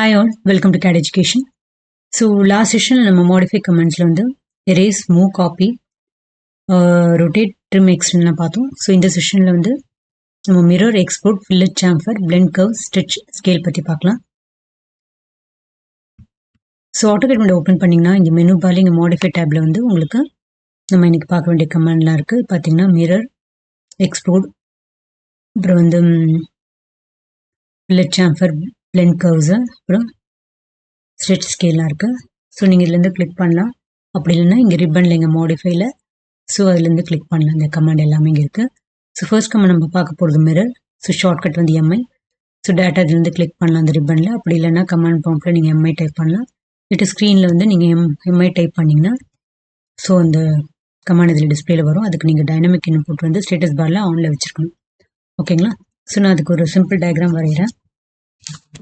Hi all, welcome to CAD Education. So last session நம்ம modify commandsல வந்து erase, move, copy, rotate, trim, extend பார்த்தோம். So இந்த செஷன்ல வந்து நம்ம mirror, export, fillet, chamfer, blend curve, stretch, scale பத்தி பார்க்கலாம். So AutoCAD window open பண்ணீங்கன்னா இங்க மெனு பார்ல இங்க modify tabல வந்து உங்களுக்கு நம்ம இன்னைக்கு பார்க்க வேண்டிய கமாண்ட்லாம் இருக்கு. பார்த்தீங்கன்னா mirror, export, அப்புறம் வந்து fillet, chamfer, blend curves, அப்புறம் ஸ்ட்ரெச் ஸ்கேலாம் இருக்குது. ஸோ நீங்கள் இதுலேருந்து கிளிக் பண்ணலாம். அப்படி இல்லைன்னா இங்கே ரிப்பனில் இங்கே மாடிஃபைல ஸோ அதுலேருந்து கிளிக் பண்ணலாம். இந்த கமாண்ட் எல்லாமே இங்கே இருக்குது. ஸோ ஃபர்ஸ்ட் கமாண்ட் நம்ம பார்க்க போகிறது மிரர். ஸோ ஷார்ட்கட் வந்து எம்ஐ. ஸோ டேட்டா இதுலேருந்து கிளிக் பண்ணலாம் அந்த ரிப்பனில். அப்படி இல்லைன்னா கமாண்ட் ப்ராம்ப்டில் நீங்கள் எம்ஐ டைப் பண்ணலாம். இட்டு ஸ்க்ரீனில் வந்து நீங்கள் எம்ஐ டைப் பண்ணிங்கன்னா ஸோ அந்த கமாண்ட் இதில் டிஸ்பிளேல வரும். அதுக்கு நீங்கள் டைனமிக் இன்புட் வந்து ஸ்டேட்டஸ் பாரில் ஆனில் வச்சுருக்கணும். ஓகேங்களா? ஸோ நான் அதுக்கு ஒரு சிம்பிள் டயக்ராம் வரைகிறேன்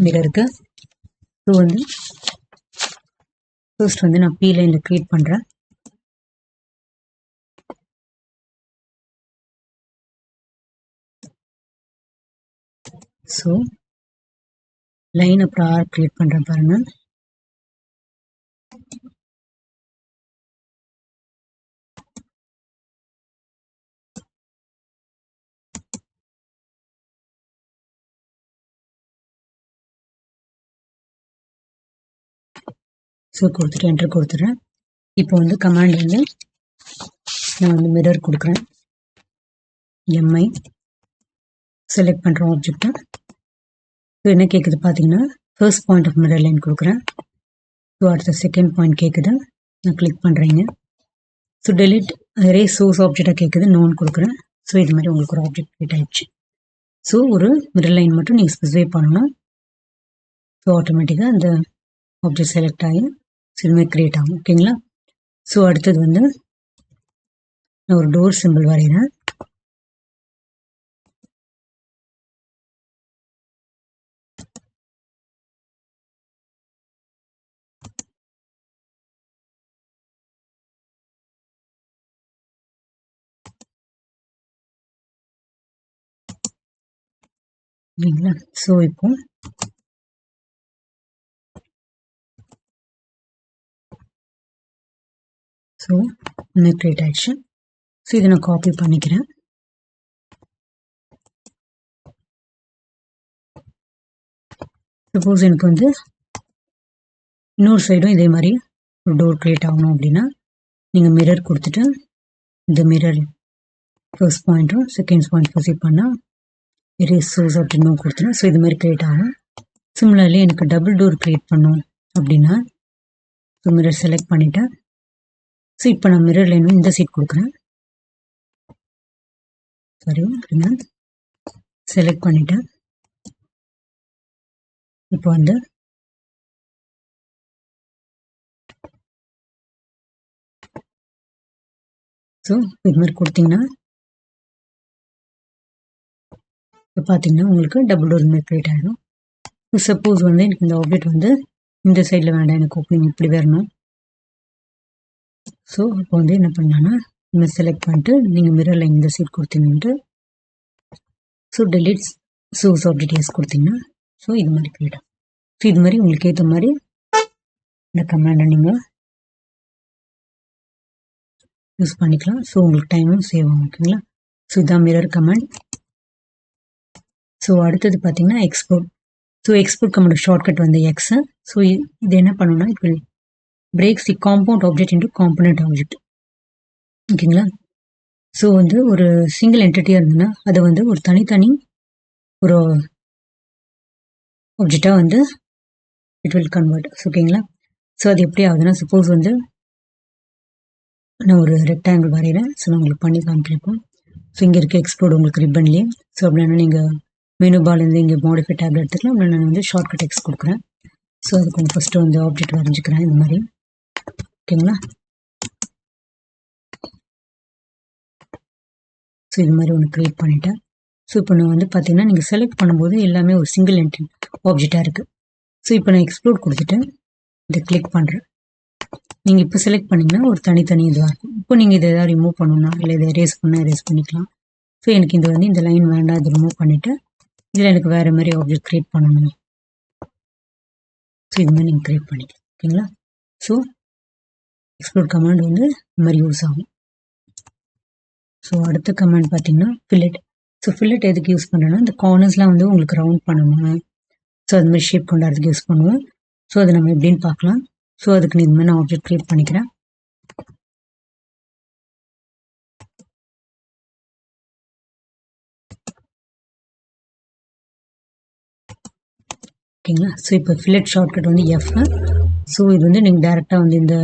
மிரருக்கு. ஸோ வந்து ஃபர்ஸ்ட் வந்து நான் P லைனில் க்ரியேட் பண்ணுறேன். ஸோ லைன் அப்புறம் ஆர் க்ரியேட் பண்ணுறேன் பாருங்கள். ஸோ கொடுத்துட்டு என்டர் கொடுத்துட்றேன். இப்போ வந்து கமாண்ட் வந்து நான் வந்து மிரர் கொடுக்குறேன். எம்ஐ செலக்ட் பண்ணுற ஆப்ஜெக்டை. ஸோ என்ன கேட்குது பார்த்தீங்கன்னா first point of mirror line கொடுக்குறேன். ஸோ அடுத்த செகண்ட் பாயிண்ட் கேட்குது, நான் கிளிக் பண்ணுறேங்க. ஸோ டெலிட் erase சோர்ஸ் ஆப்ஜெக்டாக கேட்குது, நோன் கொடுக்குறேன். ஸோ இது மாதிரி உங்களுக்கு ஒரு ஆப்ஜெக்ட் கிரியேட் ஆகிடுச்சு. ஸோ ஒரு மிரர் லைன் மட்டும் நீங்கள் ஸ்பெசிஃபை பண்ணணும். ஸோ ஆட்டோமேட்டிக்காக அந்த ஆப்ஜெக்ட் செலக்ட் ஆகி இதுமாதிரி கிரியேட் ஆகும். ஓகேங்களா? ஸோ அடுத்தது வந்து நான் ஒரு டோர் சிம்பிள் வரைகிறேன். இல்லைங்களா? ஸோ இப்போ ஸோ இன்னும் கிரியேட் ஆகிடுச்சு. ஸோ இதை நான் காப்பி பண்ணிக்கிறேன். சப்போஸ் எனக்கு வந்து இன்னொரு சைடும் இதே மாதிரி ஒரு டோர் கிரியேட் ஆகணும் அப்படின்னா நீங்கள் மிரர் கொடுத்துட்டு இந்த மிரர் ஃபர்ஸ்ட் பாயிண்ட்டும் செகண்ட் பாயிண்ட் ப்ரொசீட் பண்ணால் erase source அப்படின்னு கொடுத்துருவேன். ஸோ இது மாதிரி கிரியேட் ஆகும். சிமிலர்லி எனக்கு டபுள் டோர் கிரியேட் பண்ணும் அப்படின்னா ஸோ மிரர் செலக்ட் பண்ணிட்டேன். ஸோ இப்போ நான் மிரர் லைன் இந்த சைட் கொடுக்குறேன். சாரி அப்படின்னா செலக்ட் பண்ணிட்டேன். இப்போ வந்து ஸோ இது மாதிரி கொடுத்தீங்கன்னா இப்போ பார்த்தீங்கன்னா உங்களுக்கு டபுள் டோர் மாதிரி கிரியேட் ஆகிடும். சப்போஸ் வந்து எனக்கு இந்த ஆப்ஜெக்ட் வந்து இந்த சைடில் வேண்டாம், எனக்கு ஓப்பனிங் இப்படி வரணும். ஸோ இப்போ வந்து என்ன பண்ணலான்னா இந்த செலக்ட் பண்ணிட்டு நீங்கள் மிரரில் இந்த சைட் கொடுத்தீங்கன்ட்டு so delete source objects கொடுத்தீங்கன்னா ஸோ இது மாதிரி கிரியேட் ஆகும். ஸோ இது மாதிரி உங்களுக்கு ஏற்ற மாதிரி இந்த கமாண்டை நீங்கள் யூஸ் பண்ணிக்கலாம். ஸோ உங்களுக்கு டைமும் சேவ் ஆகும். ஓகேங்களா? ஸோ இதுதான் மிரர் கமாண்ட். ஸோ அடுத்தது பார்த்தீங்கன்னா export. So export command shortcut வந்து எக்ஸ். ஸோ இது என்ன பண்ணணும்னா it will breaks the compound object into component object. ஓகேங்களா? ஸோ வந்து ஒரு சிங்கிள் என்டிட்டியாக இருந்ததுன்னா அதை வந்து ஒரு தனித்தனி ஒரு ஆப்ஜெக்டாக வந்து இட் வில் கன்வெர்ட். ஓகேங்களா? ஸோ அது எப்படி ஆகுதுன்னா சப்போஸ் வந்து நான் ஒரு ரெக்டாங்கிள் வரைகிறேன். ஸோ நான் உங்களுக்கு பண்ணி காமிக்கிறேன். ஸோ இங்கே இருக்க எக்ஸ்போர்ட் உங்களுக்கு ரிப்பன்லேயே. ஸோ அப்படின்னா நீங்கள் மெனு பார்லேருந்து இங்கே மாடிஃபை டேப்ல எடுத்துக்கலாம். அப்படின்னா நான் வந்து ஷார்ட்கட் எக்ஸ் கொடுக்குறேன். ஸோ அதுக்கு வந்து ஃபஸ்ட்டு வந்து ஆப்ஜெக்ட் வரைஞ்சிக்கிறேன் இந்த மாதிரி. ஓகேங்களா? ஸோ இது மாதிரி ஒன்று க்ரியேட் பண்ணிட்டேன். ஸோ இப்போ நான் வந்து பார்த்தீங்கன்னா நீங்கள் செலக்ட் பண்ணும்போது எல்லாமே ஒரு சிங்கிள் ஆப்ஜெக்டாக இருக்குது. ஸோ இப்போ நான் எக்ஸ்ப்ளோர் கொடுத்துட்டு இதை கிளிக் பண்ணுறேன். நீங்கள் இப்போ செலக்ட் பண்ணிங்கன்னா ஒரு தனித்தனி இதுவாக இருக்கும். இப்போ நீங்கள் இதை எதாவது ரிமூவ் பண்ணணும்னா இல்லை இதை erase பண்ணால் erase பண்ணிக்கலாம். ஸோ எனக்கு இது வந்து இந்த லைன் வேண்டாம், இது ரிமூவ் பண்ணிவிட்டு இதில் எனக்கு வேறு மாதிரி ஆப்ஜெக்ட் க்ரியேட் பண்ணணும் இது மாதிரி நீங்கள் க்ரியேட் பண்ணிக்கலாம். ஓகேங்களா? ஸோ எக்ஸ்ப்ளோர் கமாண்ட் வந்து இந்த மாதிரி யூஸ் ஆகும். ஸோ அடுத்த கமாண்ட் பார்த்தீங்கன்னா ஃபில்லட். ஸோ ஃபில்லட் எதுக்கு யூஸ் பண்ணுறேன்னா இந்த கார்னர்ஸ்லாம் வந்து உங்களுக்கு ரவுண்ட் பண்ணணும். ஸோ அது மாதிரி ஷேப் கொண்டாடுறதுக்கு யூஸ் பண்ணுவோம். ஸோ அதை நம்ம எப்படின்னு பார்க்கலாம். ஸோ அதுக்கு இது மாதிரி நான் ஆப்ஜெக்ட் க்ரியேட் பண்ணிக்கிறேன். ஓகேங்களா? ஸோ இப்போ ஃபில்லட் ஷார்ட்கட் வந்து எஃப். ஸோ இது வந்து நீங்கள் டேரெக்டாக வந்து இந்த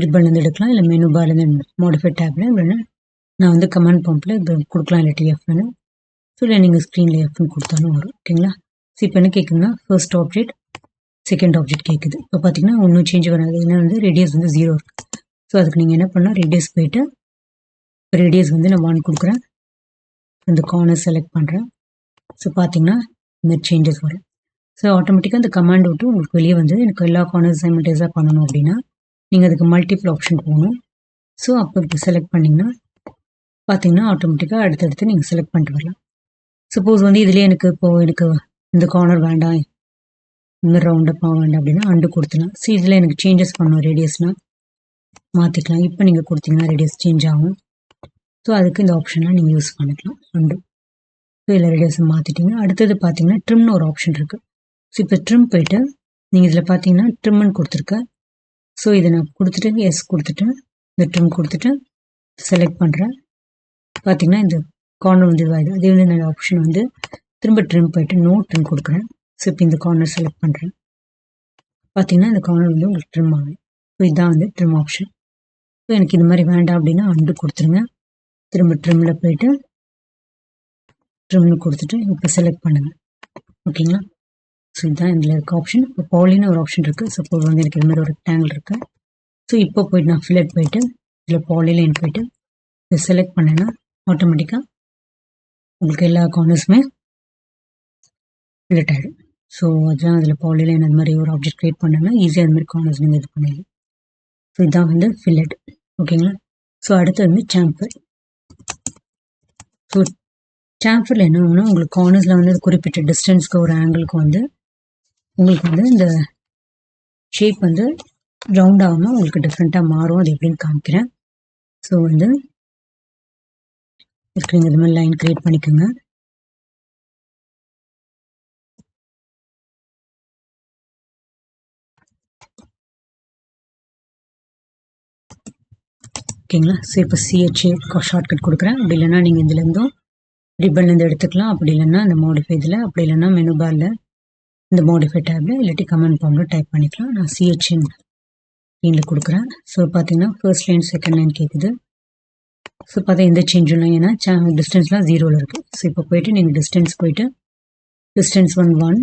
ரிப்பன்லேருந்து எடுக்கலாம், இல்லை மெனு பார்லேருந்து மாடிஃபை டேப்ல இல்லைன்னா நான் வந்து கமாண்ட் பம்பில் இப்போ கொடுக்கலாம், இல்லாட்டி எஃப்னு. ஸோ இல்லை நீங்கள் ஸ்க்ரீனில் எஃப்னு கொடுத்தாலும் வரும். ஓகேங்களா? ஸோ இப்போ என்ன கேட்குதுன்னா ஃபர்ஸ்ட் ஆப்ஜெக்ட் செகண்ட் ஆப்ஜெக்ட் கேட்குது. இப்போ பார்த்தீங்கன்னா ஒன்றும் சேஞ்ச் வராது. ஏன்னா வந்து ரேடியஸ் வந்து 0 இருக்குது. ஸோ அதுக்கு நீங்கள் என்ன பண்ணால் ரேடியஸ் போயிட்டு ரேடியஸ் வந்து நான் 1 கொடுக்குறேன். இந்த கார்னர் செலக்ட் பண்ணுறேன். ஸோ பார்த்தீங்கன்னா இந்த சேஞ்சஸ் வரும். ஸோ ஆட்டோமேட்டிக்காக அந்த கமாண்ட் விட்டு உங்களுக்கு வெளியே வந்து எனக்கு எல்லா கார்னர்ஸ் சைமல்டேஸாக பண்ணணும் அப்படின்னா நீங்கள் அதுக்கு மல்டிபிள் ஆப்ஷன் போகணும். ஸோ அப்போ இப்போ செலக்ட் பண்ணிங்கன்னா பார்த்தீங்கன்னா ஆட்டோமேட்டிக்காக அடுத்தடுத்து நீங்கள் செலக்ட் பண்ணிட்டு வரலாம். சப்போஸ் வந்து இதுலேயே எனக்கு இந்த கார்னர் வேண்டாம், இந்த மாதிரி ரவுண்டப்பாக வேண்டாம் அப்படின்னா அண்டு கொடுத்துலாம். ஸோ இதில் எனக்கு சேஞ்சஸ் பண்ணணும், ரேடியஸ்னால் மாற்றிக்கலாம். இப்போ நீங்கள் கொடுத்தீங்கன்னா ரேடியஸ் சேஞ்ச் ஆகும். ஸோ அதுக்கு இந்த ஆப்ஷன்லாம் நீங்கள் யூஸ் பண்ணிக்கலாம், அண்டு. ஸோ இதில் ரேடியஸை மாற்றிட்டீங்க. அடுத்தது பார்த்தீங்கன்னா ட்ரிம்னு ஒரு ஆப்ஷன் இருக்குது. ஸோ இப்போ ட்ரிம் போயிட்டு நீங்கள் இதில் பார்த்தீங்கன்னா ட்ரிம்னு கொடுத்துருக்கேன். ஸோ இதை நான் கொடுத்துட்டு எஸ் கொடுத்துட்டு இந்த ட்ரிம் கொடுத்துட்டு செலக்ட் பண்ணுறேன். பார்த்தீங்கன்னா இந்த கார்னர் வந்து இதுவாகிடும். அதே வந்து நான் ஆப்ஷன் வந்து திரும்ப ட்ரிம் போயிட்டு நோ ட்ரிம் கொடுக்குறேன். ஸோ இப்போ இந்த கார்னர் செலக்ட் பண்ணுறேன். பார்த்தீங்கன்னா இந்த கார்னர் வந்து உங்களுக்கு ட்ரிம் ஆகும். ஸோ இதுதான் வந்து ட்ரிம் ஆப்ஷன். ஸோ எனக்கு இது மாதிரி வேண்டாம் அப்படின்னா அண்டு கொடுத்துருங்க. திரும்ப ட்ரிம்மில் போயிட்டு ட்ரிம்னு கொடுத்துட்டு இப்போ செலக்ட் பண்ணுங்கள். ஓகேங்களா? ஸோ இதுதான் இதில் இருக்க ஆப்ஷன். இப்போ பாலின்னு ஒரு ஆப்ஷன் இருக்குது. சப்போஸ் வந்து எனக்கு இது மாதிரி ஒரு ரெக்டாங்கிள் இருக்குது. ஸோ இப்போ போயிட்டு நான் ஃபில்லட் போயிட்டு இதில் பாலிலைன் போயிட்டு இதை செலக்ட் பண்ணேன்னா ஆட்டோமேட்டிக்காக உங்களுக்கு எல்லா கார்னர்ஸுமே ஃபில்லட் ஆகிடும். ஸோ அதுதான் அதில் பாலிலைன் அது மாதிரி ஒரு ஆப்ஜெக்ட் க்ரியேட் பண்ணேன்னா ஈஸியாக அது மாதிரி கார்னர்ஸ் நீங்கள் இது பண்ணிடலாம். ஸோ இதுதான் வந்து ஃபில்லட். ஓகேங்களா? ஸோ அடுத்து வந்து சாம்பர். ஸோ சாம்பரில் என்ன ஆகும்னா உங்களுக்கு கார்னர்ஸில் வந்து குறிப்பிட்ட டிஸ்டன்ஸ்க்கு ஒரு ஆங்கிளுக்கு வந்து உங்களுக்கு வந்து இந்த ஷேப் வந்து ரவுண்ட் ஆகாமல் உங்களுக்கு டிஃப்ரெண்ட்டாக மாறும். அது எப்படின்னு காமிக்கிறேன். ஸோ வந்து இதுக்கு நீங்கள் இது மாதிரி லைன் க்ரியேட் பண்ணிக்கோங்க. ஓகேங்களா? ஸோ இப்போ சிஹெச்ஏ ஷார்ட்கட் கொடுக்குறேன். அப்படி இல்லைன்னா நீங்கள் இதுலேருந்தும் ரிப்பன்லேருந்து எடுத்துக்கலாம். அப்படி இல்லைன்னா இந்த மாடிஃபை இதில், அப்படி இல்லைன்னா மெனு பாரில் இந்த மாடிஃபை டேப்பில், இல்லாட்டி கமெண்ட் பாம்பில் டைப் பண்ணிக்கலாம். நான் சிஹெச்ஏன் லைனில் கொடுக்குறேன். ஸோ பார்த்தீங்கன்னா ஃபர்ஸ்ட் லைன் செகண்ட் லைன் கேட்குது. ஸோ பார்த்தா எந்த சேஞ்சும் இல்லை, ஏன்னா டிஸ்டன்ஸ்லாம் 0ல் இருக்குது. ஸோ இப்போ போயிட்டு நீங்கள் டிஸ்டன்ஸ் போயிட்டு டிஸ்டன்ஸ் 1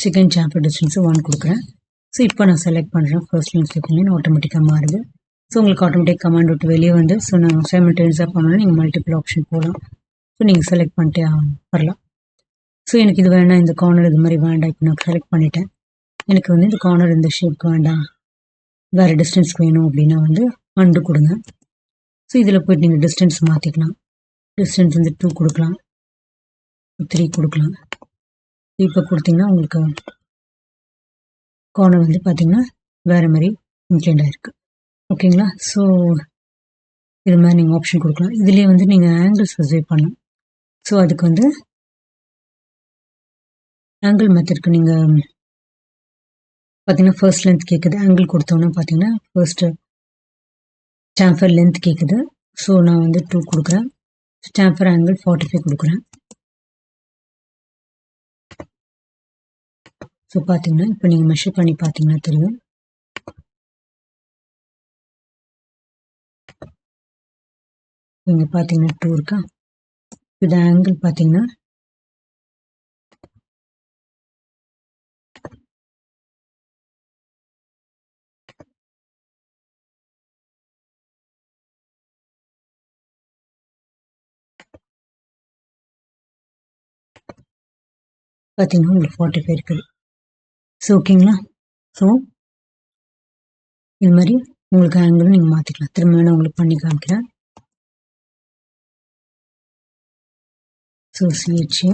செகண்ட் சாம்பர் டிஸ்டன்ஸு 1 கொடுக்குறேன். ஸோ இப்போ நான் செலக்ட் பண்ணுறேன். ஃபர்ஸ்ட் லைன் செகண்ட் லைன் ஆட்டோமேட்டிக்காக மாறுது. ஸோ உங்களுக்கு ஆட்டோமேட்டிக் கமாண்ட் விட்டு வெளியே வந்து ஸோ நான் சைமல்டேனியஸாக பண்ணணும்னா நீங்கள் மல்டிபிள் ஆப்ஷன் போகலாம். ஸோ நீங்கள் செலக்ட் பண்ணிட்டே வரலாம். ஸோ எனக்கு இது வேண்டாம், இந்த கார்னர் இது மாதிரி வேண்டாம், இப்போ நான் செலக்ட் பண்ணிட்டேன். எனக்கு வந்து இந்த கார்னர் இந்த ஷேப்க்கு வேண்டாம், வேறு டிஸ்டன்ஸ்க்கு வேணும் அப்படின்னா வந்து அண்டு கொடுங்க. ஸோ இதில் போய்ட்டு நீங்கள் டிஸ்டன்ஸ் மாற்றிக்கலாம். டிஸ்டன்ஸ் வந்து 2 கொடுக்கலாம், 3 கொடுக்கலாம். இப்போ கொடுத்தீங்கன்னா உங்களுக்கு கார்னர் வந்து பார்த்தீங்கன்னா வேறு மாதிரி இன்க்ளைண்ட் ஆகிருக்கு. ஓகேங்களா? ஸோ இது மாதிரி நீங்கள் ஆப்ஷன் கொடுக்கலாம். இதுலேயே வந்து நீங்கள் ஆங்கிள் ஸ்பெசிஃபை பண்ணலாம். ஸோ அதுக்கு வந்து ஆங்கிள் மெத்தட்க்கு நீங்கள் பார்த்தீங்கன்னா ஃபர்ஸ்ட் லென்த் கேட்குது. ஆங்கிள் கொடுத்தோன்னா பார்த்தீங்கன்னா ஃபர்ஸ்ட்டு சாம்பர் லென்த் கேட்குது. ஸோ நான் வந்து 2 கொடுக்குறேன். சாம்பர் ஆங்கிள் 45 கொடுக்குறேன். ஸோ பார்த்தீங்கன்னா இப்போ நீங்கள் மெஷர் பண்ணி பார்த்தீங்கன்னா தெரியும். இங்கே பார்த்தீங்கன்னா 2 இருக்கா. இது ஆங்கிள் பார்த்தீங்கன்னா உங்களுக்கு 45 இருக்குது. ஸோ ஓகேங்களா? ஸோ இது மாதிரி உங்களுக்கு ஆங்கிள் நீங்கள் மாற்றிக்கலாம். திரும்ப வேணால் உங்களுக்கு பண்ணி காமிக்கிறேன். ஸோ சிஹெச்ஏ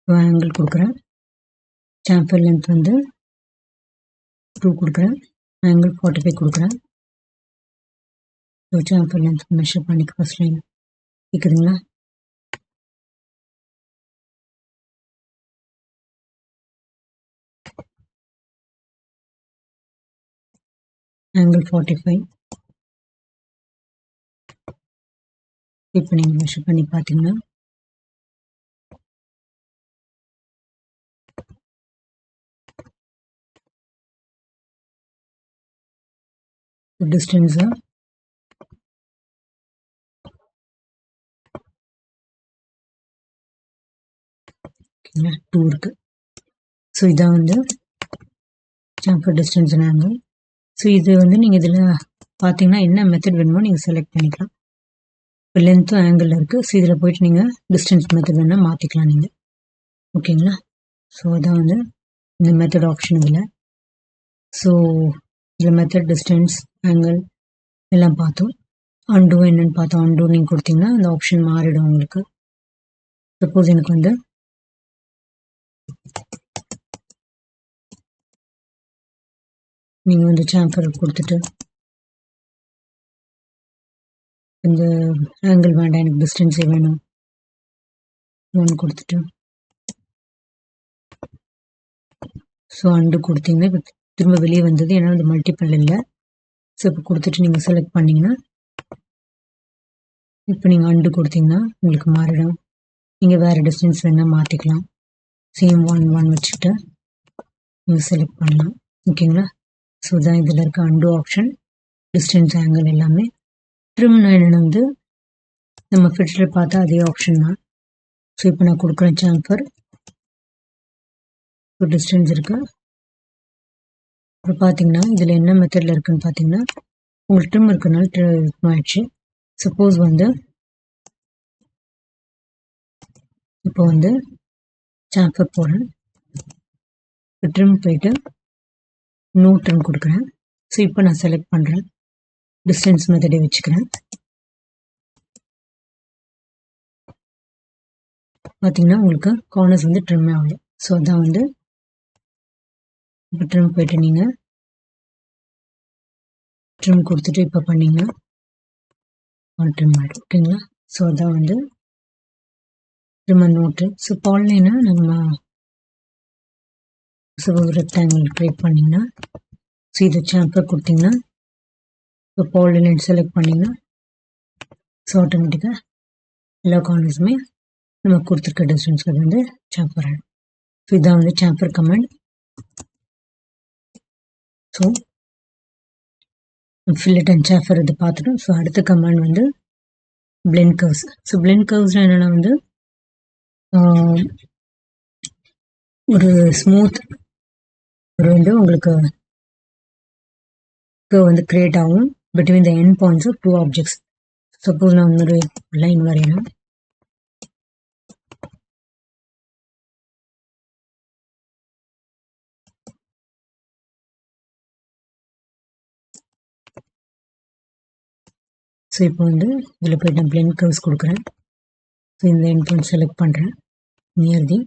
ஆங்கிள் கொடுக்குறேன். சாம்பர் லென்த் வந்து 2 கொடுக்குறேன், ஆங்கிள் 45 கொடுக்குறேன். ஸோ சாம்பர் லென்த் மெஷர் பண்ணிக்க ஃபர்ஸ்ட் லைன் கேட்குதுங்களா? ஆங்கிள் 45. இப்போ நீங்கள் மெஷர் பண்ணி பார்த்தீங்கன்னா டிஸ்டன்ஸை ஓகேங்களா 2 இருக்கு. ஸோ இதான் வந்து சாம்பர் டிஸ்டன்ஸ் ஆங்கிள். ஸோ இது வந்து நீங்கள் இதில் பார்த்தீங்கன்னா என்ன மெத்தட் வேணுமோ நீங்கள் செலக்ட் பண்ணிக்கலாம். இப்போ லென்த்தும் ஆங்கிள் இருக்குது. ஸோ இதில் போயிட்டு நீங்கள் டிஸ்டன்ஸ் மெத்தட் வேணால் மாற்றிக்கலாம் நீங்கள். ஓகேங்களா? ஸோ அதான் வந்து இந்த மெத்தட் ஆப்ஷன் இதில். ஸோ இதில் மெத்தட் டிஸ்டன்ஸ் ஆங்கிள் எல்லாம் பார்த்தோம். அன்டூ என்னன்னு பார்த்தோம். அன்டூ நீங்கள் கொடுத்தீங்கன்னா அந்த ஆப்ஷன் மாறிடும் உங்களுக்கு. சப்போஸ் எனக்கு வந்து நீங்கள் வந்து சாம்பர் கொடுத்துட்டு இந்த ஆங்கிள் வேண்டாம் எனக்கு டிஸ்டன்ஸே வேணும் 1 கொடுத்துட்டு ஸோ அண்டு கொடுத்தீங்கன்னா இப்போ திரும்ப வெளியே வந்தது. ஏன்னா அது மல்டிபிள் இல்லை. ஸோ இப்போ கொடுத்துட்டு நீங்கள் செலக்ட் பண்ணிங்கன்னா இப்போ நீங்கள் அண்டு கொடுத்தீங்கன்னா உங்களுக்கு மாறிடும். நீங்கள் வேறு டிஸ்டன்ஸ் வேணால் மாற்றிக்கலாம். சேம் 1 வச்சுட்டு நீங்கள் செலக்ட் பண்ணலாம். ஓகேங்களா? ஸோ தான் இதில் இருக்க அண்டு ஆப்ஷன், டிஸ்டன்ஸ் ஆங்கிள் எல்லாமே. ட்ரிம்னா என்னென்னு வந்து நம்ம ஃபில்டர் பார்த்தா அதே ஆப்ஷன் தான். ஸோ இப்போ நான் கொடுக்குறேன் சாம்பர். இப்போ டிஸ்டன்ஸ் இருக்குது. அப்புறம் பார்த்தீங்கன்னா இதில் என்ன மெத்தடில் இருக்குதுன்னு பார்த்தீங்கன்னா உங்களுக்கு ட்ரிம் இருக்கிறனால ட்ரிம் ஆயிடுச்சு. சப்போஸ் வந்து இப்போ வந்து சாம்பர் போகிறேன், ட்ரிம் போயிட்டு நோ ட்ரிம் கொடுக்குறேன். ஸோ இப்போ நான் செலக்ட் பண்ணுறேன், டிஸ்டன்ஸ் மெத்தடை வச்சுக்கிறேன். பார்த்தீங்கன்னா உங்களுக்கு கார்னர்ஸ் வந்து ட்ரிம் ஆகல. ஸோ அதான் வந்து இப்போ ட்ரிம் போயிட்டு நீங்கள் ட்ரிம் கொடுத்துட்டு இப்போ பண்ணிங்கன்னா ட்ரிம் ஆகிடும். ஓகேங்களா? ஸோ அதான் வந்து ட்ரிம் அண்ட் நோட்டு. ஸோ பால்லைனா நம்ம ஸோ ஒரு ரெக்டாங்கிள் க்ரியேட் பண்ணிங்கன்னா ஸோ இதை சாம்பர் கொடுத்தீங்கன்னா இப்போ பால்லைன் செலக்ட் பண்ணிங்கன்னா ஸோ ஆட்டோமேட்டிக்காக எல்லா கார்னர்ஸுமே நம்ம கொடுத்துருக்க டிஸ்டன்ஸ்க்கு அது வந்து சாம்பர் ஆகிடும். ஸோ இதான் வந்து sambar command. So fillet and sambar இது பார்த்துட்டோம். ஸோ அடுத்த கமாண்ட் வந்து பிளெண்ட் கர்வ்ஸ். ஸோ பிளெண்ட் கர்வ்ஸ்னால் என்னென்னா வந்து ஒரு ஸ்மூத் ஒரு வந்து உங்களுக்கு வந்து கிரியேட் ஆகும் between the end points of two objects. Suppose நான் இன்னொரு லைன் வரையணும். ஸோ இப்போ வந்து இதில் போய்ட்டு நான் பிளெண்ட் கர்வ்ஸ் கொடுக்குறேன். ஸோ இந்த எண்ட் பாயிண்ட் செலக்ட் பண்ணுறேன், near the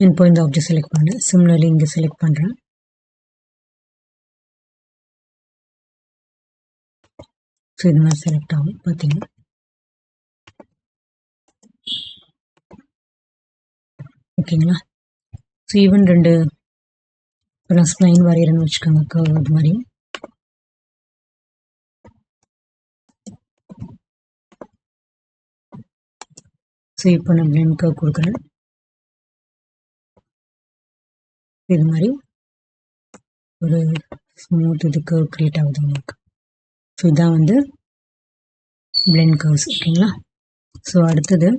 end point object select பண்ணுறேன். சிமிலர்லி இங்கே செலக்ட் பண்ணுறேன். ஸோ இது மாதிரி செலக்ட் ஆகும் பார்த்தீங்கன்னா. ஓகேங்களா? ஸோ ஈவன் ரெண்டு இப்போ நான் ஸ்ப்ளைன் வரைகிறேன்னு வச்சுக்கோங்க, கர்வ் அது மாதிரி. ஸோ இப்போ நான் பிளெண்ட் கர்வ் கொடுக்குறேன். இது மாதிரி ஒரு ஸ்மூத் இது கர்வ் கிரியேட் ஆகுது உங்களுக்கு. ஸோ இதான் வந்து பிளெண்ட் கர்வ்ஸ். ஓகேங்களா? ஸோ அடுத்தது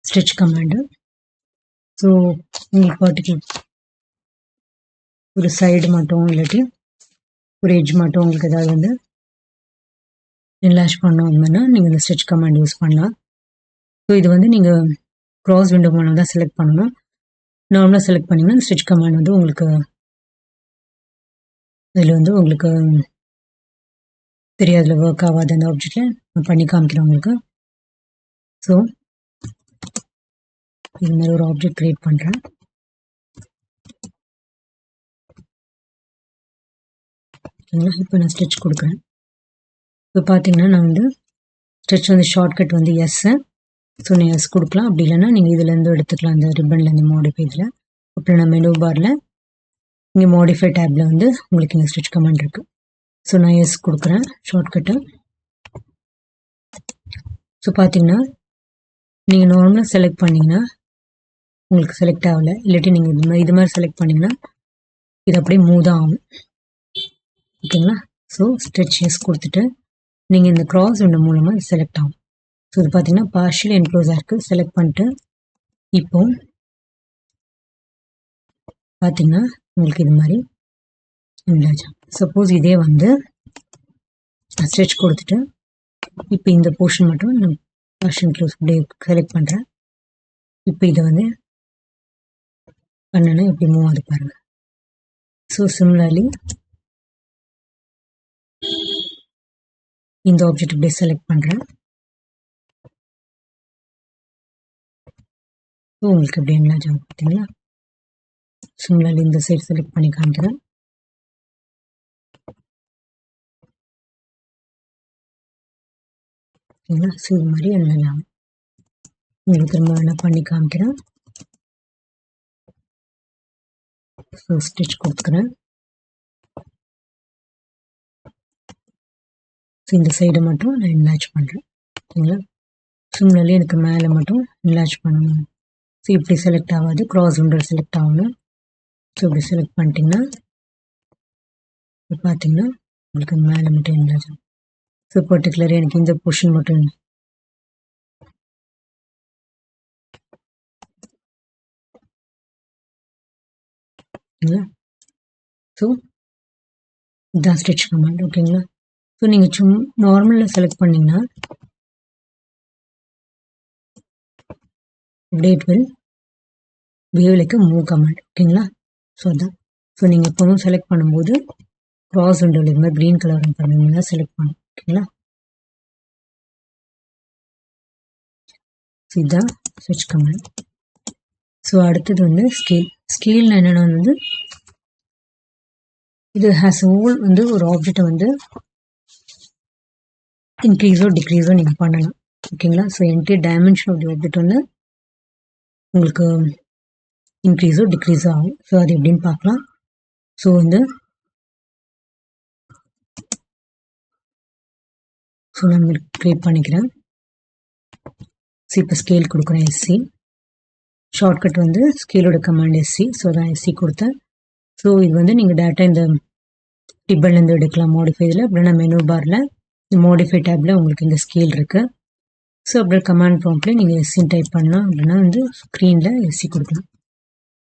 ஸ்டிச் கமாண்டு. ஸோ உங்களுக்கு பர்டிகுலர் ஒரு சைடு மட்டும் இல்லாட்டி ஒரு எட்ஜ் மட்டும் உங்களுக்கு ஏதாவது வந்து என்லார்ஜ் பண்ணோம்னா நீங்கள் இந்த ஸ்டிச் கமாண்ட் யூஸ் பண்ணலாம். ஸோ இது வந்து நீங்கள் க்ராஸ் விண்டோ மூலம் தான் செலக்ட் பண்ணணும். நார்மலாக செலக்ட் பண்ணிங்கன்னா ஸ்டிச் கமாண்ட் வந்து உங்களுக்கு இதில் வந்து உங்களுக்கு தெரியாதுல ஒர்க் ஆகாது அந்த ஆப்ஜெக்டில் நான் பண்ணி காமிக்கிறேன் உங்களுக்கு. ஸோ இது மாதிரி ஒரு ஆப்ஜெக்ட் கிரியேட் பண்ணுறேன். ஓகேங்களா, இப்போ நான் ஸ்டிச் கொடுக்குறேன். இப்போ பார்த்தீங்கன்னா நான் வந்து ஸ்டிச் வந்து ஷார்ட்கட் வந்து எஸ்ஸு. ஸோ நீங்கள் எஸ் கொடுக்கலாம், அப்படி இல்லைன்னா நீங்கள் இதுலேருந்து எடுத்துக்கலாம், அந்த ரிப்பன்லேருந்து மாடிஃபை இதில். அப்புறம் நான் மெனு பாரில் இங்கே மாடிஃபை டேப்பில் வந்து உங்களுக்கு இங்கே ஸ்டிச் கமாண்ட் இருக்குது. ஸோ நான் எஸ் கொடுக்குறேன் ஷார்ட்கட்டு. ஸோ பார்த்தீங்கன்னா நீங்கள் நார்மலாக செலக்ட் பண்ணிங்கன்னா உங்களுக்கு செலக்ட் ஆகலை, இல்லாட்டி நீங்கள் இது மாதிரி செலக்ட் பண்ணிங்கன்னா இது அப்படியே மூவ் தான் ஆகும். ஓகேங்களா, ஸோ ஸ்டிச் எஸ் கொடுத்துட்டு நீங்கள் இந்த கிராஸ் விண்டோ மூலமாக செலக்ட் ஆகும். ஸோ இது பார்த்தீங்கன்னா பார்ஷியல் என்க்ளோஸாக இருக்குது. செலக்ட் பண்ணிட்டு இப்போ பார்த்தீங்கன்னா உங்களுக்கு இது மாதிரி இல்லாச்சு. சப்போஸ் இதே வந்து ஸ்டிச் கொடுத்துட்டு இப்போ இந்த போர்ஷன் மட்டும் நான் பார்ஷியல் என்க்ளோஸ் அப்படியே செலக்ட் பண்ணுறேன். இப்போ இதை வந்து பண்ணனா எப்படி மூவ் ஆகுது பாருங்கள். ஸோ சிமிலர்லி இந்த ஆப்ஜெக்ட் இப்படியே செலக்ட் பண்ணுறேன். ஸோ உங்களுக்கு எப்படி என்ன ஆகும் பார்த்தீங்களா. சிமிலர்லி இந்த சைடு செலக்ட் பண்ணி காமிக்கிறேன். ஓகேங்களா, ஸோ இது மாதிரி என்ன உங்களுக்கு திரும்ப வேணால் பண்ணி காமிக்கிறேன். ஸோ ஸ்டிச் கொடுத்துக்கிறேன். ஸோ இந்த சைடை மட்டும் நான் என்லார்ஜ் பண்ணுறேன். ஓகேங்களா, சிமிலர்லி எனக்கு மேலே மட்டும் என்லார்ஜ் பண்ணணும். ஸோ இப்படி செலக்ட் ஆகாது, கிராஸ் விண்டோ செலக்ட் ஆகணும். ஸோ இப்படி செலக்ட் பண்ணிட்டீங்கன்னா இப்போ பார்த்தீங்கன்னா உங்களுக்கு மேலே மட்டும் என்லார்ஜ் ஆகும். ஸோ பர்டிகுலராக எனக்கு இந்த போர்ஷன் மட்டும் ஓகேங்களா. ஸோ இதுதான் ஸ்டிச் கமாண்ட். ஓகேங்களா, ஸோ நீங்கள் சும்மா நார்மலில் செலக்ட் பண்ணிங்கன்னா இப்படியே it will behave like a move command. ஓகேங்களா, ஸோ அதான். ஸோ நீங்கள் எப்பவும் செலக்ட் பண்ணும்போது கிராஸ் விண்டோவில் இது மாதிரி க்ரீன் கலர் பண்ணுவீங்கன்னா செலக்ட் பண்ணணும். ஓகேங்களா, ஸோ இதுதான் ஸ்டிச் கமாண்ட். ஸோ அடுத்தது வந்து ஸ்கேல். ஸ்கேல் என்னென்னா வந்து இது ஹேஸ் ஹோல் வந்து ஒரு ஆப்ஜெக்டை வந்து இன்க்ரீஸோ டிக்ரீஸோ நீங்கள் பண்ணலாம். ஓகேங்களா, so entire dimension of the object வந்து உங்களுக்கு இன்க்ரீஸோ டிக்ரீஸோ ஆகும். ஸோ அது எப்படின்னு பார்க்கலாம். ஸோ வந்து ஸோ நான் க்ரியேட் பண்ணிக்கிறேன். ஸோ இப்போ ஸ்கேல் கொடுக்குறேன் எஸ்சி. ஷார்ட்கட் வந்து ஸ்கேலோட கமாண்ட் எஸ்சி. ஸோ தான் எஸ்சி கொடுத்தேன். ஸோ இது வந்து நீங்கள் டேட்டா இந்த டிப்பன்லேருந்து எடுக்கலாம் மாடிஃபைடில். அப்படின்னா மெனு பாரில் மாடிஃபை டேப்பில் உங்களுக்கு இந்த ஸ்கேல் இருக்குது. ஸோ அப்படியே கமாண்ட் ப்ராம்ப்ட்லேயே நீங்கள் எஸ்சின்னு டைப் பண்ணலாம், அப்படின்னா வந்து ஸ்க்ரீனில் எஸ்சி கொடுக்கலாம்.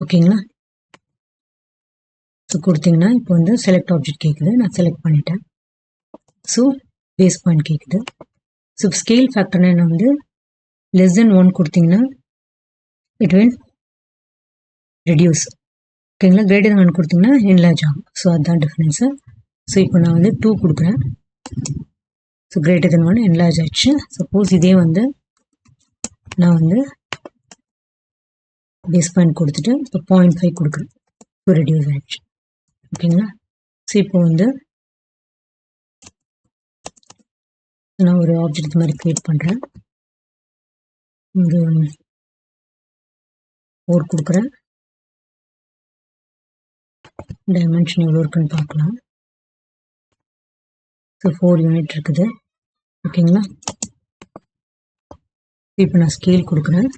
ஓகேங்களா, ஸோ கொடுத்தீங்கன்னா இப்போ வந்து செலக்ட் ஆப்ஜெக்ட் கேட்குது, நான் செலக்ட் பண்ணிட்டேன். ஸோ பேஸ் பாயிண்ட் கேட்குது. ஸோ ஸ்கேல் ஃபேக்டர்னா என்ன வந்து லெஸ் தென் 1 கொடுத்தீங்கன்னா இட் வில் ரெடியூஸ். ஓகேங்களா, கிரேட்டர் தென் 1 கொடுத்தீங்கன்னா என்லார்ஜ் ஆகும். ஸோ அதுதான் டிஃப்ரென்ஸு. ஸோ இப்போ நான் வந்து 2 கொடுக்குறேன். ஸோ கிரேட்டர் தென் 1 என்லார்ஜ் ஆயிடுச்சு. சப்போஸ் இதே வந்து நான் வந்து பேஸ் பாயிண்ட் கொடுத்துட்டு இப்போ 0.5 கொடுக்குறேன். இப்போ ரெடியூஸ் ஆயிடுச்சு. ஓகேங்களா, ஸோ இப்போ வந்து நான் ஒரு ஆப்ஜெக்ட் மாதிரி கிரியேட் பண்ணுறேன். ஒரு 4 கொடுக்குறேன். டைமென்ஷன் எவ்வளோ இருக்குன்னு பார்க்கலாம். ஸோ 4 யூனிட் இருக்குது. ஓகேங்களா, இப்போ நான் ஸ்கேல் கொடுக்குறேன்.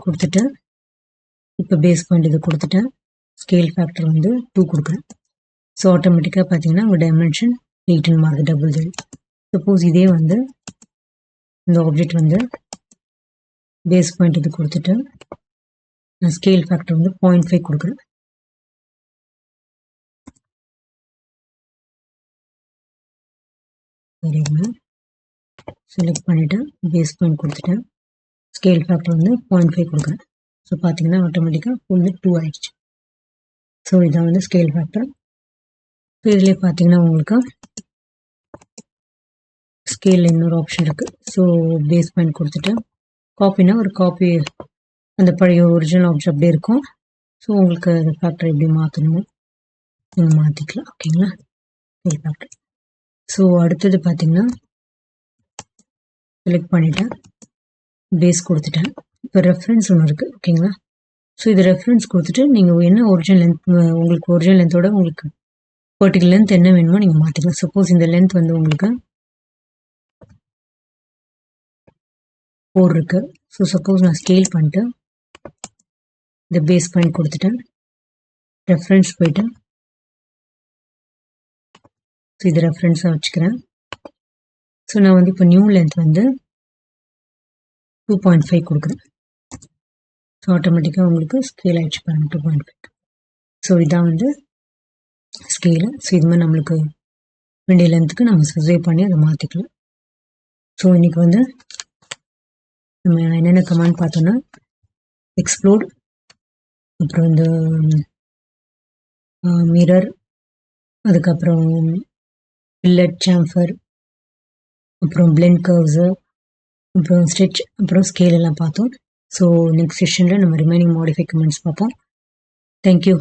கொடுத்துட்டு இப்போ பேஸ் பாயிண்ட் இது கொடுத்துட்டேன். ஸ்கேல் ஃபேக்டர் வந்து 2 கொடுக்குறேன். ஸோ ஆட்டோமேட்டிக்காக பார்த்தீங்கன்னா உங்கள் dimension 8 mark double side. Suppose இதே வந்து இந்த ஆப்ஜெக்ட் வந்து பேஸ் பாயிண்ட் இது கொடுத்துட்டு நான் ஸ்கேல் ஃபேக்டர் வந்து 0.5 கொடுக்குறேன். சரிங்களா, செலக்ட் பண்ணிவிட்டு பேஸ் பாயிண்ட் கொடுத்துட்டேன். ஸ்கேல் ஃபேக்டர் வந்து 0.5 கொடுக்குறேன். ஸோ பார்த்தீங்கன்னா ஆட்டோமேட்டிக்காக வந்து 2 ஆயிடுச்சு. ஸோ இதான் வந்து ஸ்கேல் ஃபேக்டர். ஸோ இதிலே பார்த்தீங்கன்னா உங்களுக்கு ஸ்கேலில் இன்னொரு ஆப்ஷன் இருக்குது. ஸோ பேஸ் பாயிண்ட் கொடுத்துட்டு காப்பினா ஒரு காப்பி, அந்த பழைய ஒரிஜினல் ஆப்ஜெக்ட் அப்படியே இருக்கும். ஸோ உங்களுக்கு அந்த ஃபேக்டர் எப்படி மாற்றணுமோ நீங்கள் மாற்றிக்கலாம். ஓகேங்களா, ஃபைல் ஃபேக்டர். ஸோ அடுத்தது பார்த்தீங்கன்னா செலக்ட் பண்ணிவிட்டேன், பேஸ் கொடுத்துட்டேன். இப்போ ரெஃபரன்ஸ் ஒன்று இருக்குது. ஓகேங்களா, ஸோ இது ரெஃபரன்ஸ் கொடுத்துட்டு நீங்கள் என்ன ஒரிஜினல் லென்த், உங்களுக்கு ஒரிஜினல் லென்த்தோட உங்களுக்கு பர்டிகுலர் லென்த் என்ன வேணுமோ நீங்கள் மாற்றிக்கலாம். சப்போஸ் இந்த லென்த் வந்து உங்களுக்கு 4 இருக்குது. ஸோ சப்போஸ் நான் ஸ்கேல் பண்ணிட்டு இந்த பேஸ் பாயிண்ட் கொடுத்துட்டேன், ரெஃபரன்ஸ் போயிட்டு ஸோ இது ரெஃபரன்ஸாக வச்சுக்கிறேன். ஸோ நான் வந்து இப்போ நியூ லென்த் வந்து 2.5 கொடுக்குறேன். ஸோ ஆட்டோமேட்டிக்காக உங்களுக்கு ஸ்கேல் ஆகிடுச்சு பாருங்கள், 2.5. ஸோ இதான் வந்து ஸ்கேலு. ஸோ இது மாதிரி நம்மளுக்கு வேண்டிய லென்த்துக்கு நம்ம சர்வே பண்ணி அதை மாற்றிக்கலாம். ஸோ இன்றைக்கி வந்து நம்ம என்னென்ன கமாண்ட் பார்த்தோன்னா எக்ஸ்ப்ளோட், அப்புறம் இந்த மிரர், அதுக்கப்புறம் ஃபில்லட் சாம்ஃபர், அப்புறம் பிளெண்ட் கர்வ்ஸு, அப்புறம் ஸ்டிச், அப்புறம் ஸ்கேல் எல்லாம் பார்த்தோம். ஸோ நெக்ஸ்ட் செஷனில் நம்ம ரிமைனிங் மாடிஃபை கமெண்ட்ஸ் பார்ப்போம். தேங்க்யூ.